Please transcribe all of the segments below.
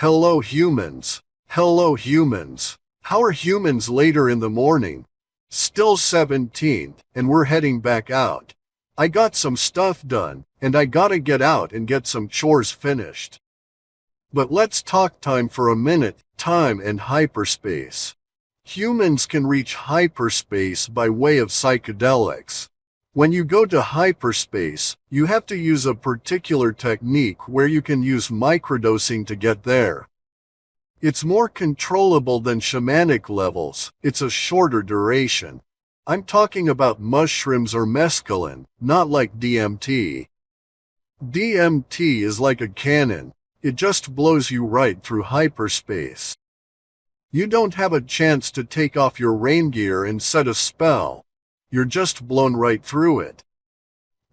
Hello humans. Hello humans. How are humans later in the morning? Still 17th, and we're heading back out. I got some stuff done, and I gotta get out and get some chores finished. But let's talk time for a minute, time and hyperspace. Humans can reach hyperspace by way of psychedelics. When you go to hyperspace, you have to use a particular technique where you can use microdosing to get there. It's more controllable than shamanic levels, it's a shorter duration. I'm talking about mushrooms or mescaline, not like DMT. DMT is like a cannon, it just blows you right through hyperspace. You don't have a chance to take off your rain gear and set a spell. You're just blown right through it.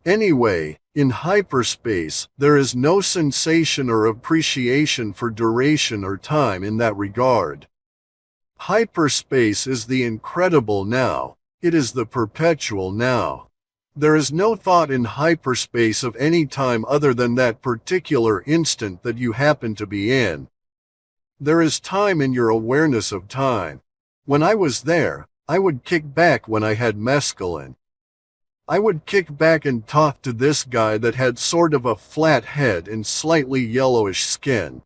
Anyway, in hyperspace, there is no sensation or appreciation for duration or time in that regard. Hyperspace is the incredible now. It is the perpetual now. There is no thought in hyperspace of any time other than that particular instant that you happen to be in. There is time in your awareness of time. When I was there, I would kick back when I had mescaline. I would kick back and talk to this guy that had sort of a flat head and slightly yellowish skin,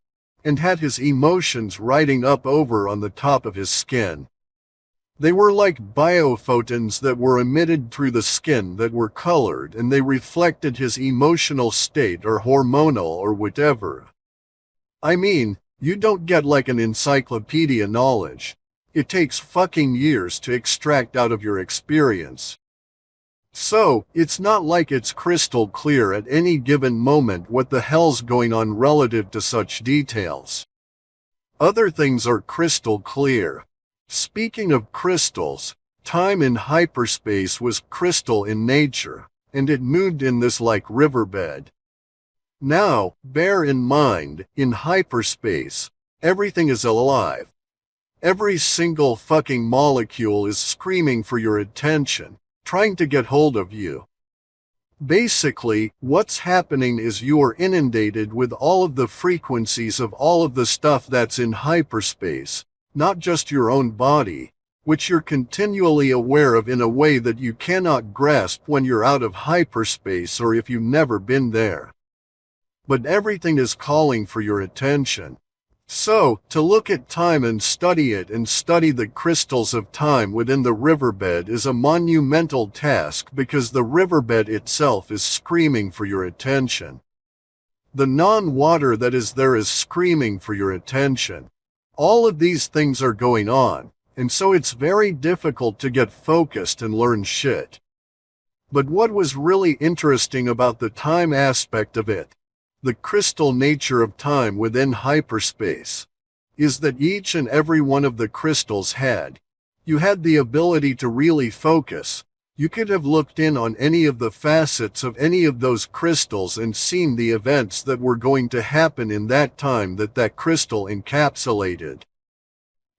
and had his emotions riding up over on the top of his skin. They were like biophotons that were emitted through the skin that were colored, and they reflected his emotional state or hormonal or whatever. I mean, you don't get like an encyclopedia knowledge. It takes fucking years to extract out of your experience. So, it's not like it's crystal clear at any given moment what the hell's going on relative to such details. Other things are crystal clear. Speaking of crystals, time in hyperspace was crystal in nature, and it moved in this like riverbed. Now, bear in mind, in hyperspace, everything is alive. Every single fucking molecule is screaming for your attention, trying to get hold of you. Basically, what's happening is you are inundated with all of the frequencies of all of the stuff that's in hyperspace, not just your own body, which you're continually aware of in a way that you cannot grasp when you're out of hyperspace or if you've never been there. But everything is calling for your attention. So, to look at time and study it and study the crystals of time within the riverbed is a monumental task because the riverbed itself is screaming for your attention. The non-water that is there is screaming for your attention. All of these things are going on, and so it's very difficult to get focused and learn shit. But what was really interesting about the time aspect of it, the crystal nature of time within hyperspace, is that each and every one of the crystals you had the ability to really focus. You could have looked in on any of the facets of any of those crystals and seen the events that were going to happen in that time that crystal encapsulated.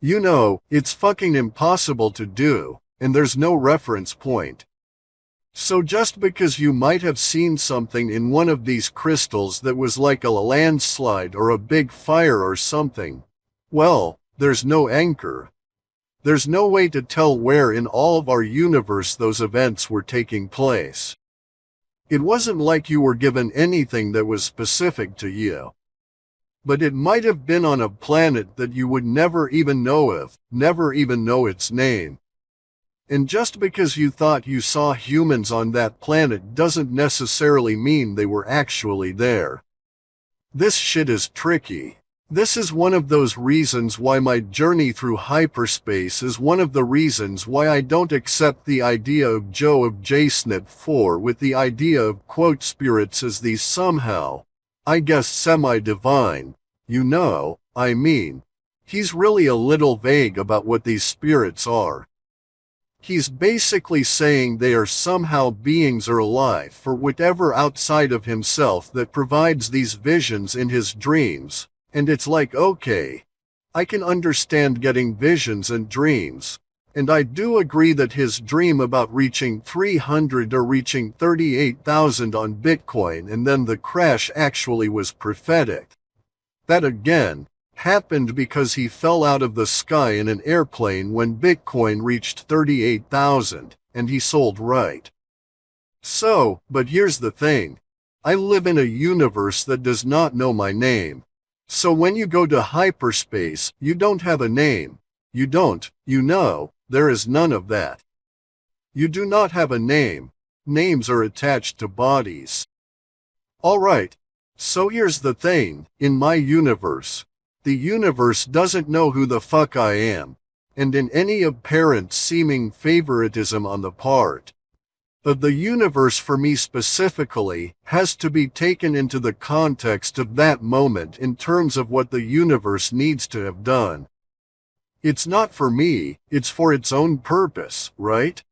You know, it's fucking impossible to do, and there's no reference point. So just because you might have seen something in one of these crystals that was like a landslide or a big fire or something, well, there's no anchor. There's no way to tell where in all of our universe those events were taking place. It wasn't like you were given anything that was specific to you. But it might have been on a planet that you would never even know of, never even know its name. And just because you thought you saw humans on that planet doesn't necessarily mean they were actually there. This shit is tricky. This is one of those reasons why my journey through hyperspace is one of the reasons why I don't accept the idea of Joe of JSNIP 4 with the idea of quote spirits as these somehow, I guess semi-divine, you know, I mean. He's really a little vague about what these spirits are. He's basically saying they are somehow beings or life or whatever outside of himself that provides these visions in his dreams, and it's like okay, I can understand getting visions and dreams, and I do agree that his dream about reaching 300 or reaching 38,000 on Bitcoin and then the crash actually was prophetic. That again, happened because he fell out of the sky in an airplane when Bitcoin reached 38,000, and he sold right. So, but here's the thing. I live in a universe that does not know my name. So when you go to hyperspace, you don't have a name. You don't, there is none of that. You do not have a name. Names are attached to bodies. Alright. So here's the thing, in my universe, the universe doesn't know who the fuck I am, and in any apparent seeming favoritism on the part of the universe for me specifically has to be taken into the context of that moment in terms of what the universe needs to have done. It's not for me, it's for its own purpose, right?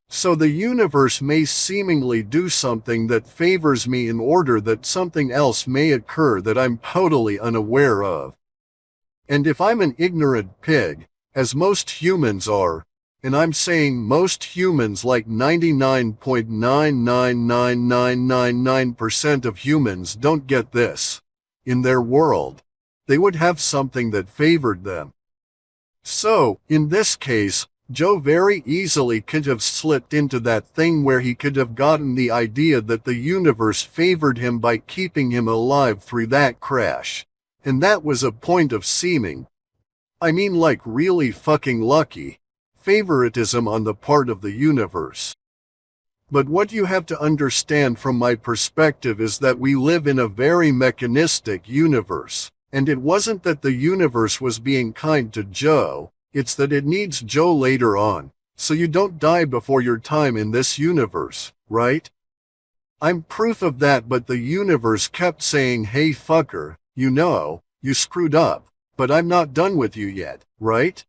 So the universe may seemingly do something that favors me in order that something else may occur that I'm totally unaware of. And if I'm an ignorant pig, as most humans are, and I'm saying most humans like 99.99999% of humans don't get this, in their world, they would have something that favored them. So, in this case, Joe very easily could have slipped into that thing where he could have gotten the idea that the universe favored him by keeping him alive through that crash. And that was a point of seeming, I mean like really fucking lucky, favoritism on the part of the universe. But what you have to understand from my perspective is that we live in a very mechanistic universe, and it wasn't that the universe was being kind to Joe, it's that it needs Joe later on, so you don't die before your time in this universe, right? I'm proof of that, but the universe kept saying, hey fucker, you screwed up, but I'm not done with you yet, right?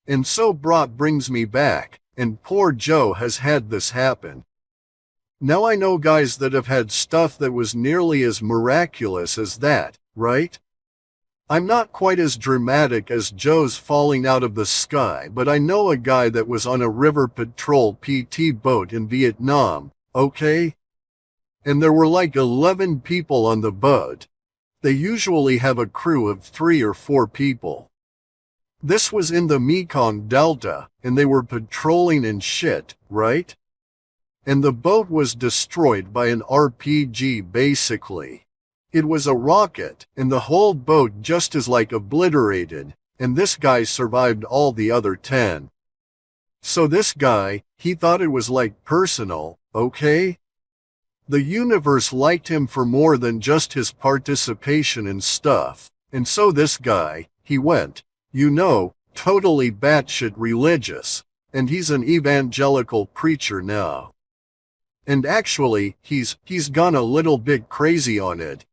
And so Brock brings me back, and poor Joe has had this happen. Now I know guys that have had stuff that was nearly as miraculous as that, right? I'm not quite as dramatic as Joe's falling out of the sky, but I know a guy that was on a river patrol PT boat in Vietnam, okay? And there were like 11 people on the boat. They usually have a crew of 3 or 4 people. This was in the Mekong Delta, and they were patrolling and shit, right? And the boat was destroyed by an RPG basically. It was a rocket, and the whole boat just is like obliterated, and this guy survived all the other 10. So this guy, he thought it was like personal, okay? The universe liked him for more than just his participation in stuff, and so this guy, he went, totally batshit religious, and he's an evangelical preacher now. And actually, he's gone a little bit crazy on it.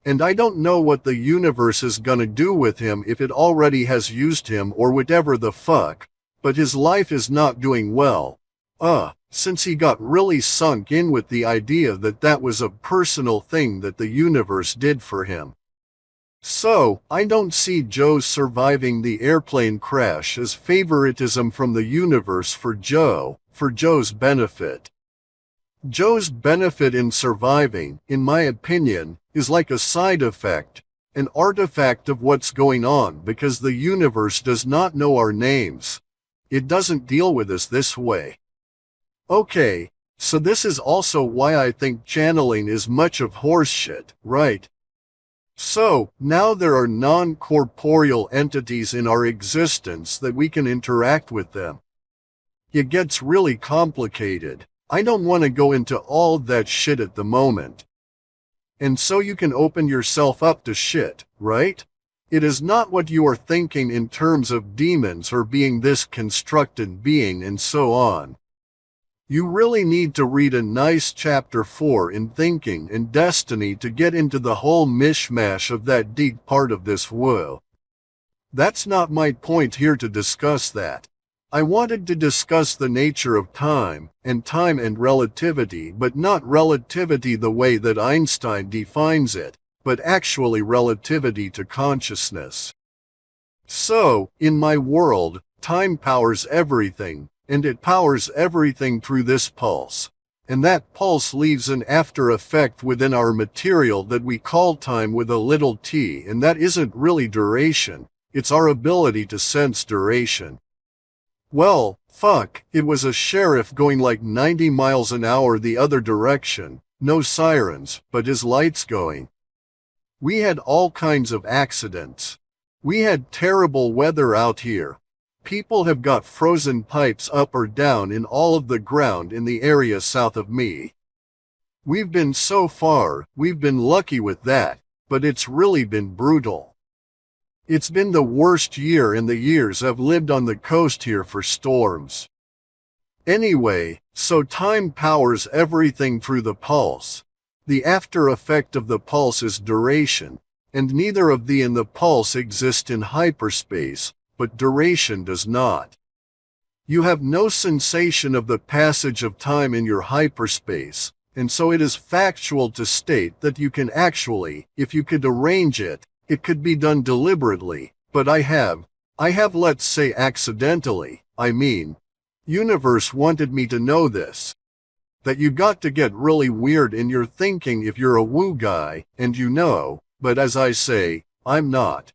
And I don't know what the universe is gonna do with him if it already has used him or whatever the fuck, but his life is not doing well. Since he got really sunk in with the idea that that was a personal thing that the universe did for him. So, I don't see Joe surviving the airplane crash as favoritism from the universe for Joe's benefit. Joe's benefit in surviving, in my opinion, is like a side effect, an artifact of what's going on because the universe does not know our names. It doesn't deal with us this way. Okay, so this is also why I think channeling is much of horseshit, right? So, now there are non-corporeal entities in our existence that we can interact with them. It gets really complicated. I don't want to go into all that shit at the moment. And so you can open yourself up to shit, right? It is not what you are thinking in terms of demons or being this constructed being and so on. You really need to read a nice chapter 4 in Thinking and Destiny to get into the whole mishmash of that deep part of this woo. That's not my point here to discuss that. I wanted to discuss the nature of time and relativity, but not relativity the way that Einstein defines it, but actually relativity to consciousness. So, in my world, time powers everything, and it powers everything through this pulse. and that pulse leaves an after effect within our material that we call time with a little t, and that isn't really duration, it's our ability to sense duration. Well, fuck, it was a sheriff going like 90 miles an hour the other direction, no sirens, but his lights going. We had all kinds of accidents. We had terrible weather out here. People have got frozen pipes up or down in all of the ground in the area south of me. We've been so far, we've been lucky with that, but it's really been brutal. It's been the worst year in the years I've lived on the coast here for storms. Anyway, so time powers everything through the pulse. The after effect of the pulse is duration, and neither of the and the pulse exist in hyperspace, but duration does not. You have no sensation of the passage of time in your hyperspace, and so it is factual to state that you can actually, if you could arrange it, it could be done deliberately, but I have, let's say accidentally, universe wanted me to know this. That you got to get really weird in your thinking if you're a woo guy, and you know, but as I say, I'm not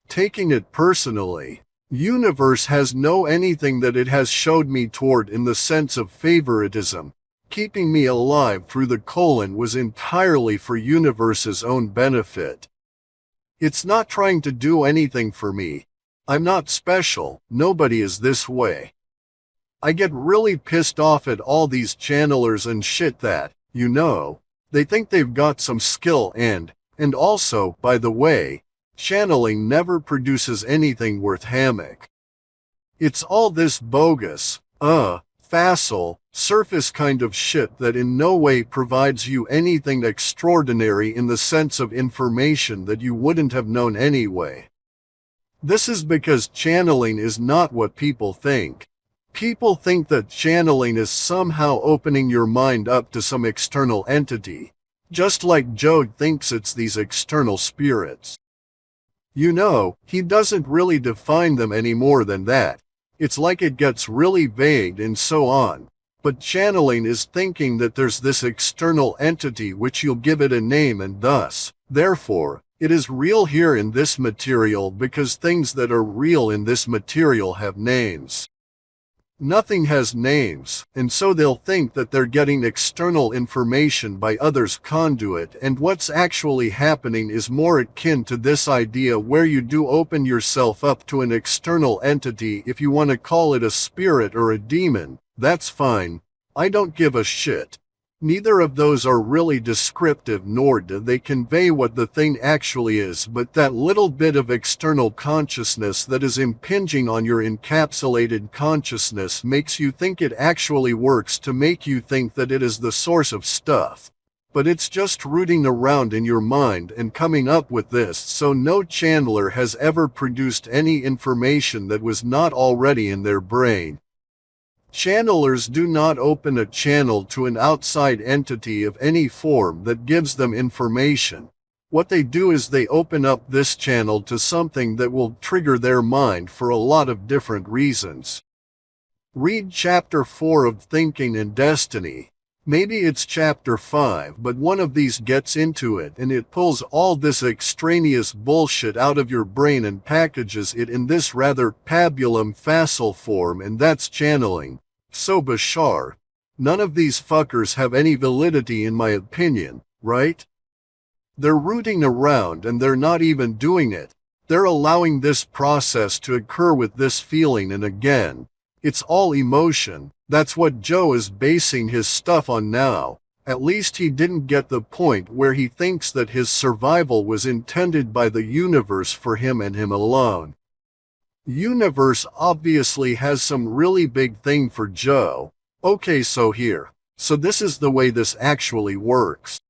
taking it personally. Universe has no anything that it has showed me toward in the sense of favoritism. Keeping me alive through the colon was entirely for universe's own benefit. It's not trying to do anything for me. I'm not special, nobody is this way. I get really pissed off at all these channelers and shit that, you know, they think they've got some skill and also, by the way, channeling never produces anything worth hammock. It's all this bogus, facile, surface kind of shit that in no way provides you anything extraordinary in the sense of information that you wouldn't have known anyway. This is because channeling is not what people think. People think that channeling is somehow opening your mind up to some external entity, just like Joe thinks it's these external spirits. You know, he doesn't really define them any more than that. It's like it gets really vague and so on. But channeling is thinking that there's this external entity which you'll give it a name and thus, therefore, it is real here in this material because things that are real in this material have names. Nothing has names, and so they'll think that they're getting external information by others' conduit, and what's actually happening is more akin to this idea where you do open yourself up to an external entity. If you want to call it a spirit or a demon, that's fine. I don't give a shit. Neither of those are really descriptive nor do they convey what the thing actually is, but that little bit of external consciousness that is impinging on your encapsulated consciousness makes you think it actually works to make you think that it is the source of stuff. But it's just rooting around in your mind and coming up with this, so no channeler has ever produced any information that was not already in their brain. Channelers do not open a channel to an outside entity of any form that gives them information. What they do is they open up this channel to something that will trigger their mind for a lot of different reasons. Read Chapter 4 of Thinking and Destiny. Maybe it's Chapter 5, but one of these gets into it and it pulls all this extraneous bullshit out of your brain and packages it in this rather pabulum facile form, and that's channeling. So Bashar, none of these fuckers have any validity in my opinion, right? They're rooting around and they're not even doing it. They're allowing this process to occur with this feeling, and again, it's all emotion. That's what Joe is basing his stuff on now. At least he didn't get the point where he thinks that his survival was intended by the universe for him and him alone. Universe obviously has some really big thing for Joe. Okay, so this is the way this actually works.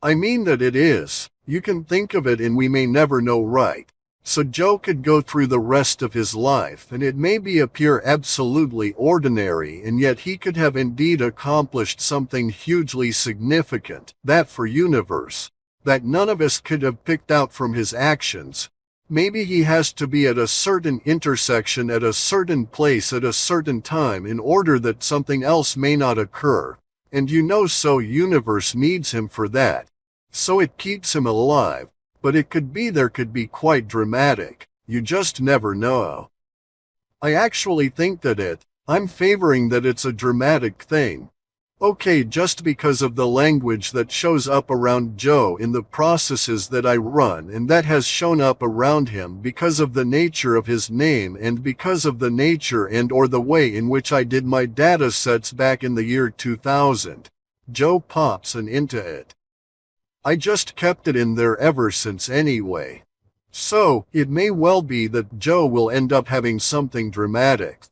I mean that it is. You can think of it and we may never know, right? So Joe could go through the rest of his life and it may appear absolutely ordinary, and yet he could have indeed accomplished something hugely significant, that for universe, that none of us could have picked out from his actions. Maybe he has to be at a certain intersection at a certain place at a certain time in order that something else may not occur. And so universe needs him for that. So it keeps him alive, but there could be quite dramatic. You just never know. I actually think I'm favoring that it's a dramatic thing. Okay, just because of the language that shows up around Joe in the processes that I run, and that has shown up around him because of the nature of his name and because of the nature and or the way in which I did my data sets back in the year 2000. Joe pops into it. I just kept it in there ever since anyway. So, it may well be that Joe will end up having something dramatic.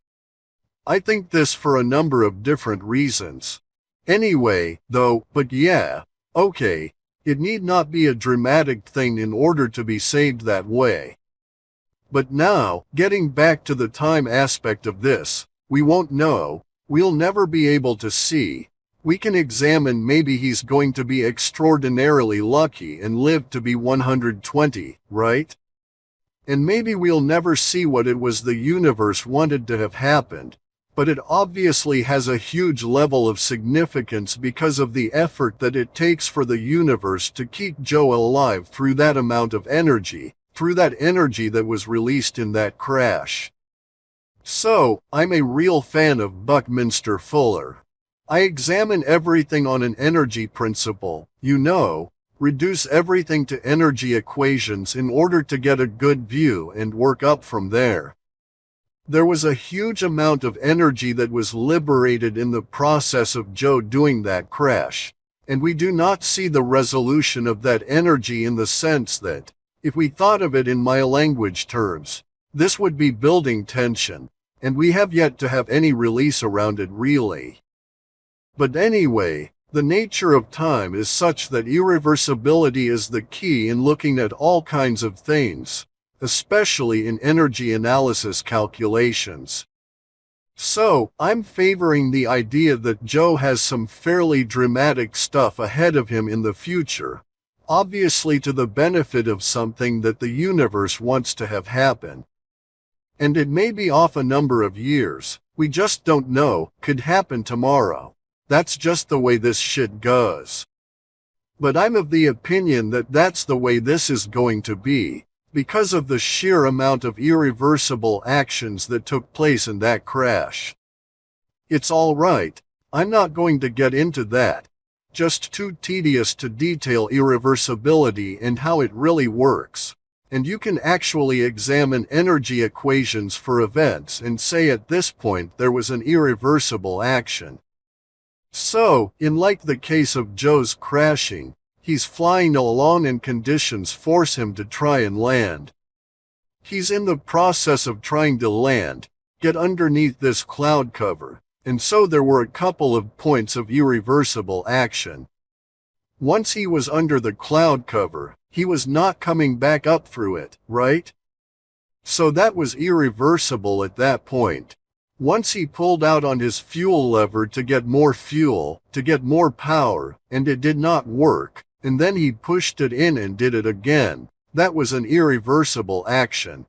I think this for a number of different reasons. Anyway, though, but yeah, okay, it need not be a dramatic thing in order to be saved that way. But now, getting back to the time aspect of this, we won't know, we'll never be able to see. We can examine maybe he's going to be extraordinarily lucky and live to be 120, right? And maybe we'll never see what it was the universe wanted to have happened. But it obviously has a huge level of significance because of the effort that it takes for the universe to keep Joe alive through that amount of energy, through that energy that was released in that crash. So, I'm a real fan of Buckminster Fuller. I examine everything on an energy principle, reduce everything to energy equations in order to get a good view and work up from there. There was a huge amount of energy that was liberated in the process of Joe doing that crash, and we do not see the resolution of that energy in the sense that, if we thought of it in my language terms, this would be building tension, and we have yet to have any release around it really. But anyway, the nature of time is such that irreversibility is the key in looking at all kinds of things, especially in energy analysis calculations. So, I'm favoring the idea that Joe has some fairly dramatic stuff ahead of him in the future, obviously to the benefit of something that the universe wants to have happen. And it may be off a number of years, we just don't know, could happen tomorrow. That's just the way this shit goes. But I'm of the opinion that that's the way this is going to be, because of the sheer amount of irreversible actions that took place in that crash. It's all right, I'm not going to get into that. Just too tedious to detail irreversibility and how it really works. And you can actually examine energy equations for events and say at this point there was an irreversible action. So, in like the case of Joe's crashing, he's flying along and conditions force him to try and land. He's in the process of trying to land, get underneath this cloud cover, and so there were a couple of points of irreversible action. Once he was under the cloud cover, he was not coming back up through it, right? So that was irreversible at that point. Once he pulled out on his fuel lever to get more fuel, to get more power, and it did not work, and then he pushed it in and did it again. That was an irreversible action.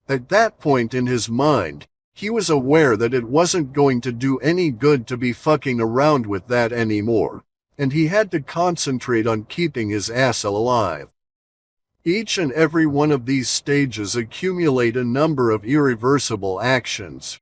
At that point in his mind, he was aware that it wasn't going to do any good to be fucking around with that anymore, and he had to concentrate on keeping his ass alive. Each and every one of these stages accumulate a number of irreversible actions.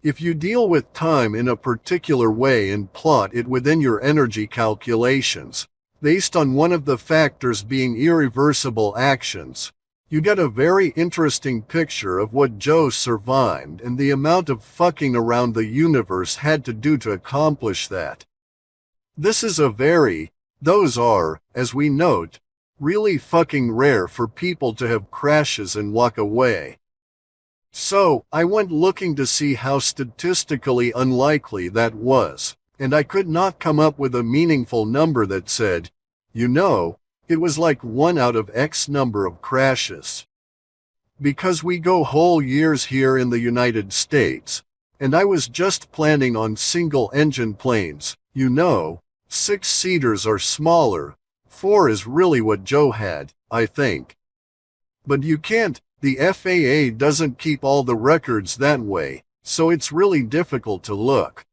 If you deal with time in a particular way and plot it within your energy calculations, based on one of the factors being irreversible actions, you get a very interesting picture of what Joe survived and the amount of fucking around the universe had to do to accomplish that. Those are, as we note, really fucking rare for people to have crashes and walk away. So, I went looking to see how statistically unlikely that was, and I could not come up with a meaningful number that said, it was like 1 out of X number of crashes. Because we go whole years here in the United States, and I was just planning on single-engine planes, 6-seaters are smaller, 4 is really what Joe had, I think. But you can't. The FAA doesn't keep all the records that way, so it's really difficult to look.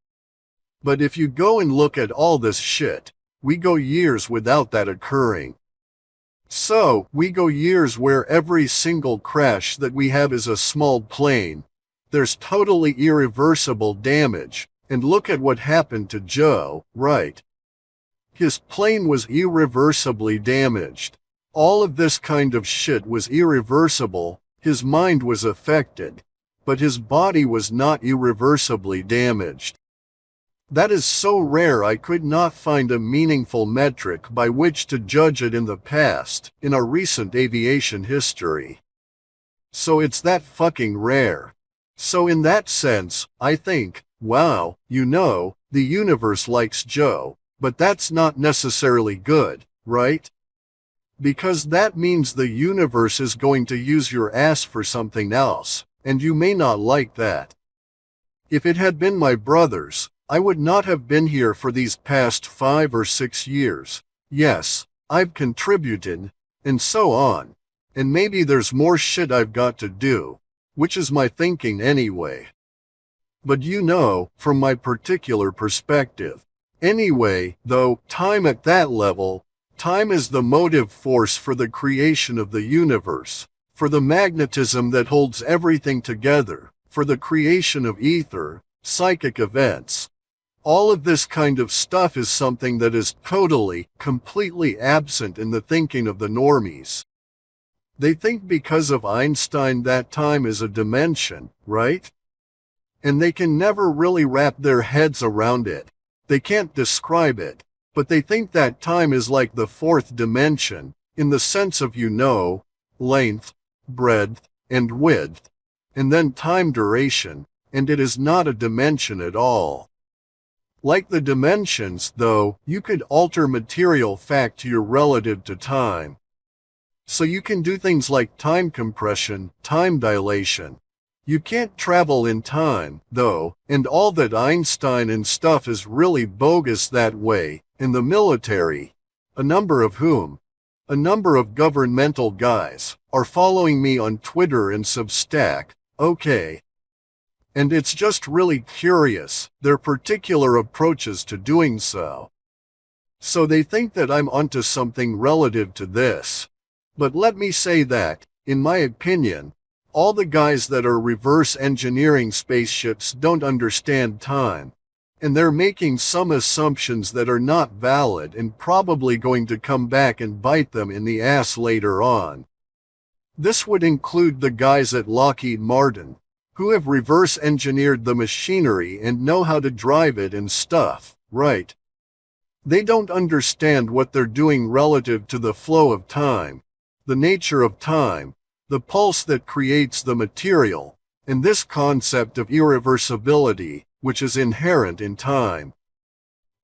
But if you go and look at all this shit, we go years without that occurring. So, we go years where every single crash that we have is a small plane. There's totally irreversible damage, and look at what happened to Joe, right? His plane was irreversibly damaged. All of this kind of shit was irreversible, his mind was affected, but his body was not irreversibly damaged. That is so rare I could not find a meaningful metric by which to judge it in the past, in our recent aviation history. So it's that fucking rare. So in that sense, I think, wow, the universe likes Joe, but that's not necessarily good, right? Because that means the universe is going to use your ass for something else, and you may not like that. If it had been my brothers, I would not have been here for these past 5 or 6 years. Yes, I've contributed, and so on. And maybe there's more shit I've got to do, which is my thinking anyway. But from my particular perspective. Anyway, though, time at that level, time is the motive force for the creation of the universe, for the magnetism that holds everything together, for the creation of ether, psychic events. All of this kind of stuff is something that is totally, completely absent in the thinking of the normies. They think because of Einstein that time is a dimension, right? And they can never really wrap their heads around it. They can't describe it, but they think that time is like the fourth dimension, in the sense of length, breadth, and width, and then time duration, and it is not a dimension at all. Like the dimensions, though, you could alter material fact to your relative to time. So you can do things like time compression, time dilation. You can't travel in time, though, and all that Einstein and stuff is really bogus that way, in the military. A number of governmental guys, are following me on Twitter and Substack, okay. And it's just really curious, their particular approaches to doing so. So they think that I'm onto something relative to this. But let me say that, in my opinion, all the guys that are reverse engineering spaceships don't understand time, and they're making some assumptions that are not valid and probably going to come back and bite them in the ass later on. This would include the guys at Lockheed Martin, who have reverse engineered the machinery and know how to drive it and stuff, right? They don't understand what they're doing relative to the flow of time, the nature of time, the pulse that creates the material, and this concept of irreversibility, which is inherent in time.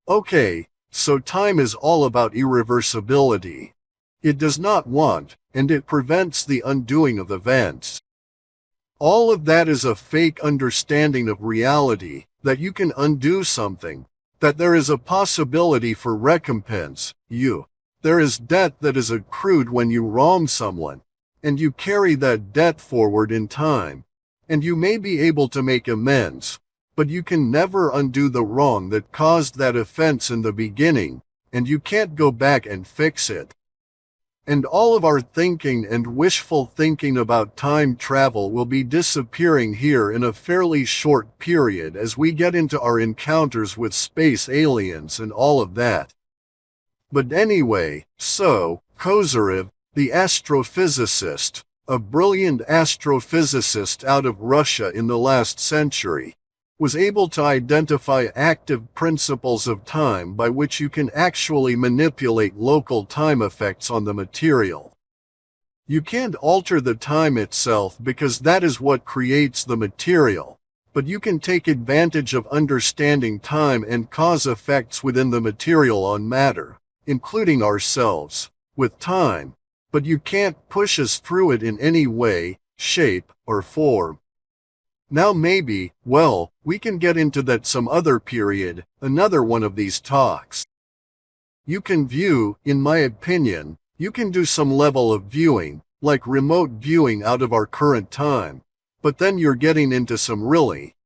Okay, so time is all about irreversibility. It does not want, and it prevents the undoing of events. All of that is a fake understanding of reality, that you can undo something, that there is a possibility for recompense, there is debt that is accrued when you wrong someone, and you carry that debt forward in time, and you may be able to make amends, but you can never undo the wrong that caused that offense in the beginning, and you can't go back and fix it. And all of our thinking and wishful thinking about time travel will be disappearing here in a fairly short period as we get into our encounters with space aliens and all of that. But anyway, so, Kozyrev, the astrophysicist, a brilliant astrophysicist out of Russia in the last century, was able to identify active principles of time by which you can actually manipulate local time effects on the material. You can't alter the time itself because that is what creates the material, but you can take advantage of understanding time and cause effects within the material on matter, including ourselves, with time, but you can't push us through it in any way, shape, or form. Now maybe, we can get into that some other period, another one of these talks. You can view, in my opinion, you can do some level of viewing, like remote viewing out of our current time, but then you're getting into some really,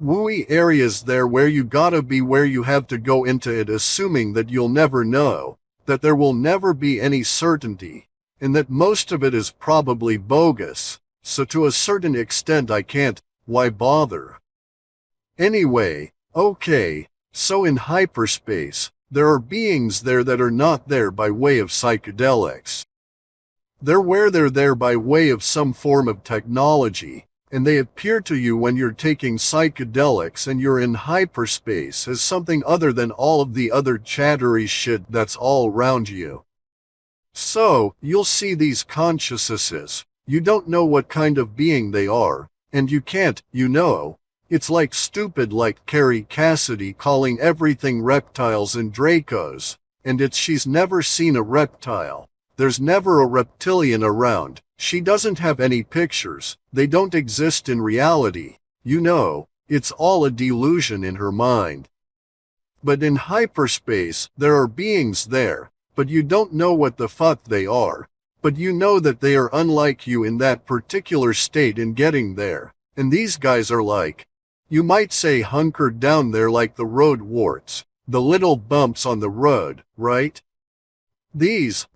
wooey areas there where you gotta be, where you have to go into it assuming that you'll never know, that there will never be any certainty, and that most of it is probably bogus, so to a certain extent I can't, why bother? Anyway, okay, so in hyperspace, there are beings there that are not there by way of psychedelics. They're where they're there by way of some form of technology, and they appear to you when you're taking psychedelics and you're in hyperspace as something other than all of the other chattery shit that's all around you. So, you'll see these consciousnesses, you don't know what kind of being they are, and you can't, it's like stupid, like Carrie Cassidy calling everything reptiles and Dracos, and she's never seen a reptile. There's never a reptilian around. She doesn't have any pictures. They don't exist in reality. It's all a delusion in her mind. But in hyperspace, there are beings there, but you don't know what the fuck they are. But you know that they are unlike you in that particular state in getting there. And these guys are like, you might say, hunkered down there like the road warts, the little bumps on the road, right?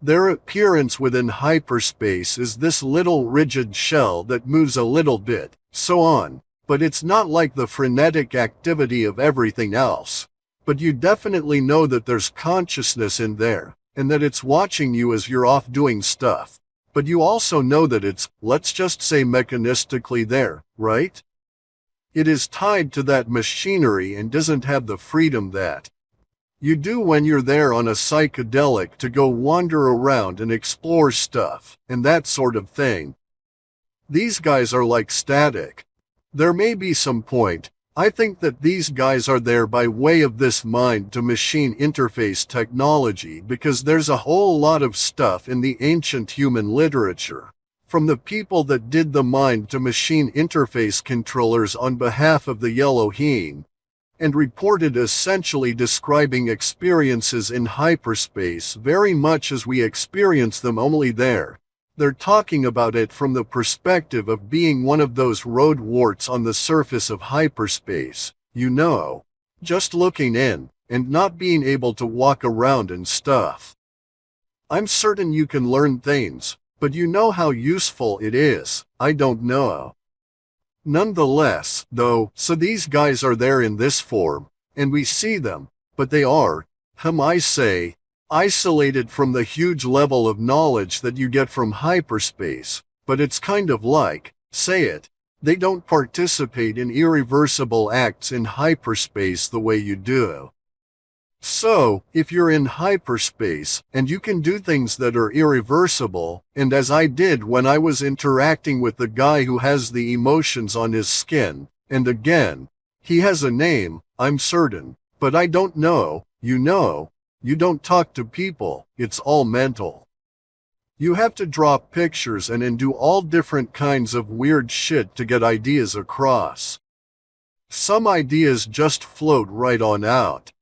Their appearance within hyperspace is this little rigid shell that moves a little bit, so on, but it's not like the frenetic activity of everything else. But you definitely know that there's consciousness in there, and that it's watching you as you're off doing stuff. But you also know that it's, let's just say, mechanistically there, right? It is tied to that machinery and doesn't have the freedom that you do when you're there on a psychedelic to go wander around and explore stuff, and that sort of thing. These guys are like static. There may be some point. I think that these guys are there by way of this mind-to-machine interface technology because there's a whole lot of stuff in the ancient human literature, from the people that did the mind-to-machine interface controllers on behalf of the Elohim, and reported essentially describing experiences in hyperspace very much as we experience them only there. They're talking about it from the perspective of being one of those road warts on the surface of hyperspace, just looking in, and not being able to walk around and stuff. I'm certain you can learn things, but you know how useful it is, I don't know. Nonetheless, though, so these guys are there in this form, and we see them, but they are, I say, isolated from the huge level of knowledge that you get from hyperspace, but it's kind of like, they don't participate in irreversible acts in hyperspace the way you do. So, if you're in hyperspace, and you can do things that are irreversible, and as I did when I was interacting with the guy who has the emotions on his skin, and again, he has a name, I'm certain, but I don't know, you don't talk to people, it's all mental. You have to draw pictures and do all different kinds of weird shit to get ideas across. Some ideas just float right on out.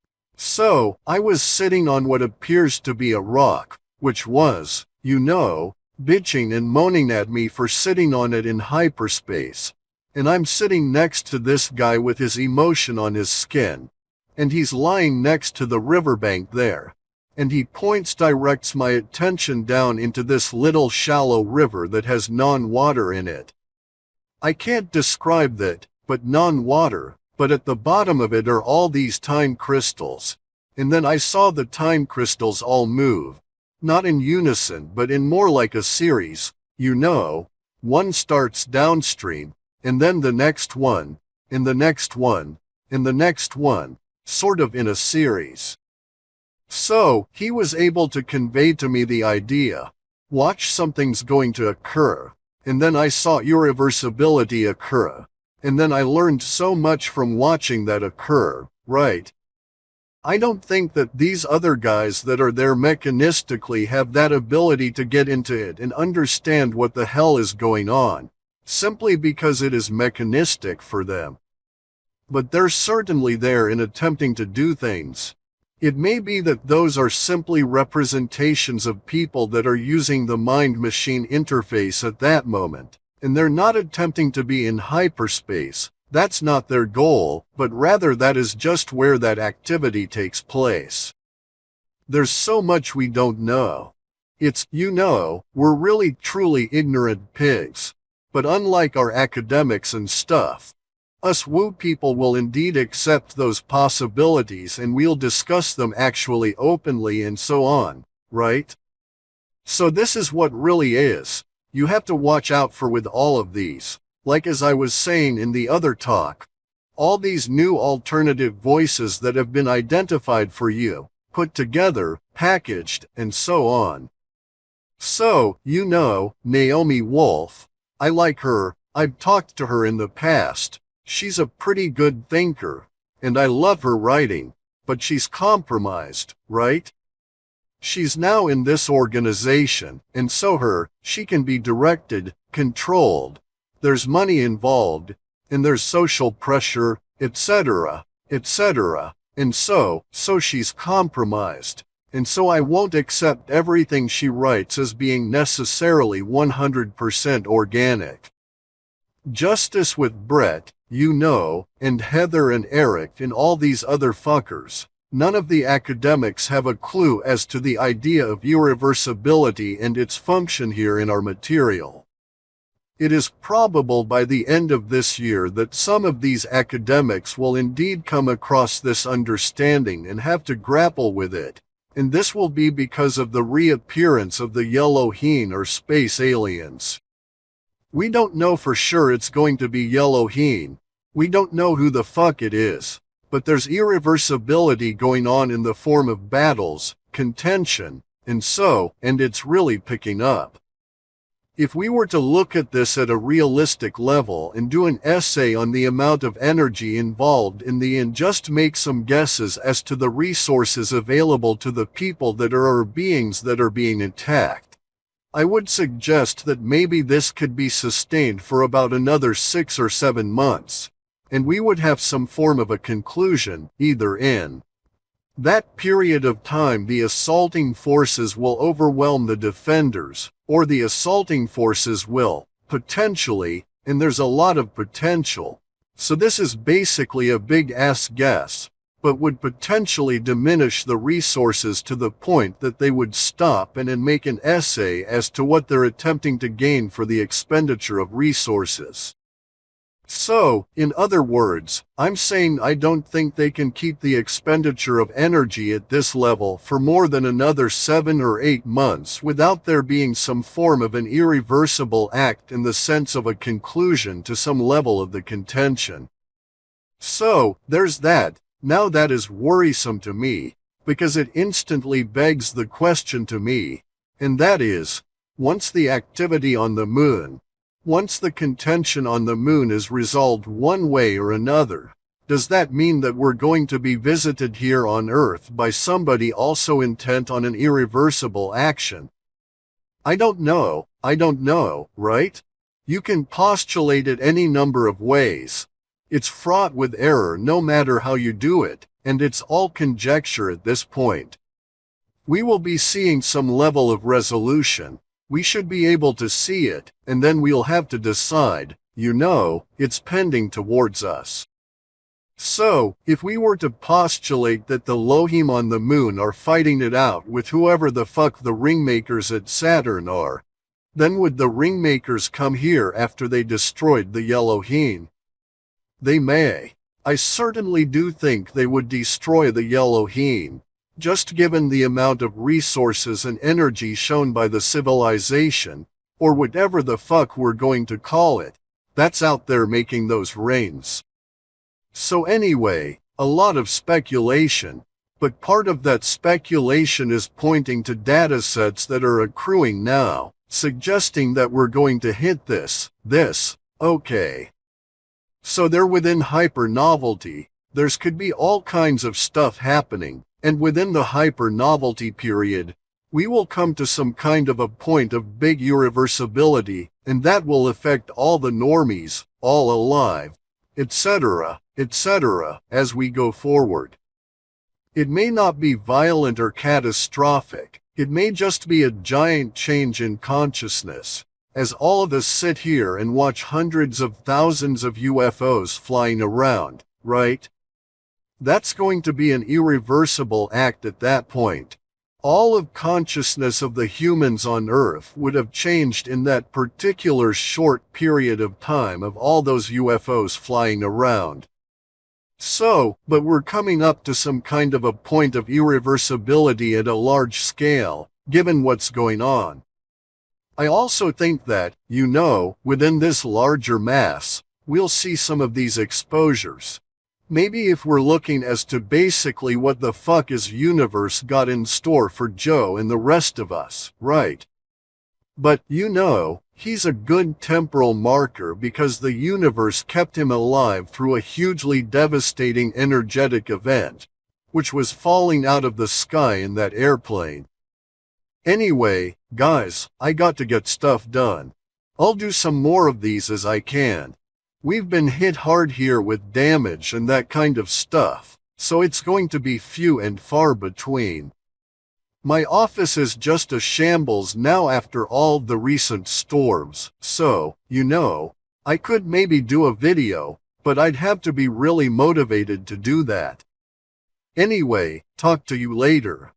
So, I was sitting on what appears to be a rock, which was, bitching and moaning at me for sitting on it in hyperspace. And I'm sitting next to this guy with his emotion on his skin. And he's lying next to the riverbank there. And he directs my attention down into this little shallow river that has non-water in it. I can't describe that, but non-water. But at the bottom of it are all these time crystals. And then I saw the time crystals all move. Not in unison, but in more like a series, One starts downstream, and then the next one, and the next one, and the next one, sort of in a series. So, he was able to convey to me the idea. Watch, something's going to occur. And then I saw irreversibility occur. And then I learned so much from watching that occur, right? I don't think that these other guys that are there mechanistically have that ability to get into it and understand what the hell is going on, simply because it is mechanistic for them. But they're certainly there in attempting to do things. It may be that those are simply representations of people that are using the mind-machine interface at that moment. And they're not attempting to be in hyperspace, That's not their goal, but rather that is just where that activity takes place. There's so much we don't know. We're really truly ignorant pigs. But unlike our academics and stuff, us woo people will indeed accept those possibilities and we'll discuss them actually openly and so on, right? So this is what really is. You have to watch out for with all of these. Like as I was saying in the other talk, all these new alternative voices that have been identified for you, put together, packaged, and so on. So, Naomi Wolf, I like her, I've talked to her in the past, she's a pretty good thinker, and I love her writing, but she's compromised, right? She's now in this organization, and she can be directed, controlled. There's money involved, and there's social pressure, etc., etc., and so she's compromised. And so I won't accept everything she writes as being necessarily 100% organic. Justice with Brett, and Heather and Eric and all these other fuckers. None of the academics have a clue as to the idea of irreversibility and its function here in our material. It is probable by the end of this year that some of these academics will indeed come across this understanding and have to grapple with it, and this will be because of the reappearance of the yellow heen or space aliens. We don't know for sure it's going to be yellow heen. We don't know who the fuck it is. But there's irreversibility going on in the form of battles, contention, and it's really picking up. If we were to look at this at a realistic level and do an essay on the amount of energy involved in and just make some guesses as to the resources available to the people that are our beings that are being attacked, I would suggest that maybe this could be sustained for about another 6 or 7 months. And we would have some form of a conclusion, either in that period of time the assaulting forces will overwhelm the defenders, or the assaulting forces will, potentially, and there's a lot of potential, so this is basically a big-ass guess, but would potentially diminish the resources to the point that they would stop and make an essay as to what they're attempting to gain for the expenditure of resources. So, in other words, I'm saying I don't think they can keep the expenditure of energy at this level for more than another 7 or 8 months without there being some form of an irreversible act in the sense of a conclusion to some level of the contention. So, there's that. Now that is worrisome to me, because it instantly begs the question to me, and that is, once the activity on the moon, once the contention on the moon is resolved one way or another, does that mean that we're going to be visited here on Earth by somebody also intent on an irreversible action? I don't know, right? You can postulate it any number of ways. It's fraught with error no matter how you do it, and it's all conjecture at this point. We will be seeing some level of resolution. We should be able to see it, and then we'll have to decide, it's pending towards us. So, if we were to postulate that the Lohim on the moon are fighting it out with whoever the fuck the ringmakers at Saturn are, then would the ringmakers come here after they destroyed the yellow heen? They may. I certainly do think they would destroy the yellow heen. Just given the amount of resources and energy shown by the civilization, or whatever the fuck we're going to call it, that's out there making those rains. So anyway, a lot of speculation, but part of that speculation is pointing to datasets that are accruing now, suggesting that we're going to hit this, okay. So they're within hyper-novelty, there's could be all kinds of stuff happening. And within the hyper-novelty period, we will come to some kind of a point of big irreversibility, and that will affect all the normies, all alive, etc., as we go forward. It may not be violent or catastrophic, it may just be a giant change in consciousness, as all of us sit here and watch hundreds of thousands of UFOs flying around, right? That's going to be an irreversible act at that point. All of consciousness of the humans on Earth would have changed in that particular short period of time of all those UFOs flying around. So, but we're coming up to some kind of a point of irreversibility at a large scale, given what's going on. I also think that, within this larger mass, we'll see some of these exposures. Maybe if we're looking as to basically what the fuck is universe got in store for Joe and the rest of us, right? But, he's a good temporal marker because the universe kept him alive through a hugely devastating energetic event, which was falling out of the sky in that airplane. Anyway, guys, I got to get stuff done. I'll do some more of these as I can. We've been hit hard here with damage and that kind of stuff, so it's going to be few and far between. My office is just a shambles now after all the recent storms, so, I could maybe do a video, but I'd have to be really motivated to do that. Anyway, talk to you later.